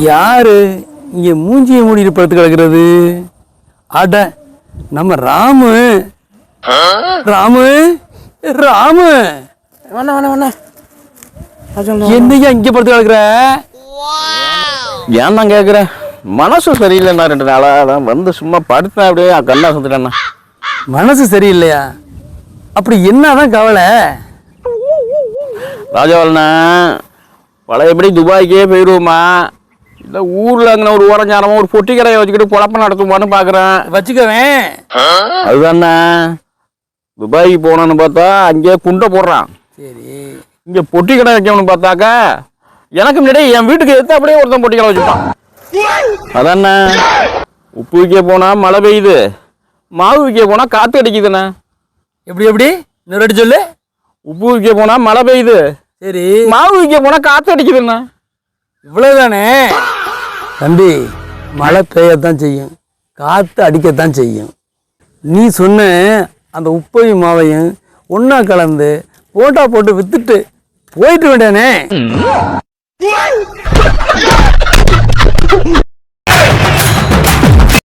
யாரு இங்கே மூஞ்சியை மூடிட்டு படுத்து கிடக்கிறது? அட நம்ம ராமு. ராமு ராமு வேணா வேணா வேணா என்னையா இங்கே படுத்து கிடக்குற? ஏன் தான் கேட்குறேன், மனசு சரியில்லைண்ணா. 2 நாளாக தான் வந்து சும்மா படுத்தேன், அப்படியே கண்ணா சுத்துட்டேண்ணா. மனசு சரியில்லையா? அப்படி என்னதான் கவலை? ராஜாவல்ண்ணா, பழையபடி துபாய்க்கே போயிடுவோமா, இல்லை ஊரில் அங்கே ஒரு ஓரஞ்சாரமாக ஒரு பொட்டி கடையை வச்சுக்கிட்டு குழப்பம் நடத்துமான்னு பார்க்குறேன். வச்சுக்கவேன். அதுதாண்ணா, துபாய்க்கு போகணுன்னு பார்த்தா அங்கேயே குண்டை போடுறான். சரி, இங்கே பொட்டி கடை வைக்கணும்னு பார்த்தாக்கா எனக்கு முன்னாடி என் வீட்டுக்கு எடுத்து அப்படியே ஒருத்தன் பொட்டி கடை வச்சுட்டான். அதாண்ணா, உப்பு விற்க போனால் மழை பெய்யுது, மாவு விற்க போனால் காற்று அடிக்குதுண்ணா. எப்படி எப்படி இன்னொரு வாட்டி சொல்லு. உப்பு விற்க போனால் மழை பெய்யுது, சரி, மாவு விற்க போனால் காற்று அடிக்குதுண்ணா. இவ்வளவுதானே தம்பி? மழை பெய்யத்தான் செய்யும், காற்று அடிக்கத்தான் செய்யும். நீ சொன்ன அந்த உப்பையும் மாவையும் ஒன்றா கலந்து போட்டா போட்டு வித்துட்டு போயிட்டு வேண்டானே.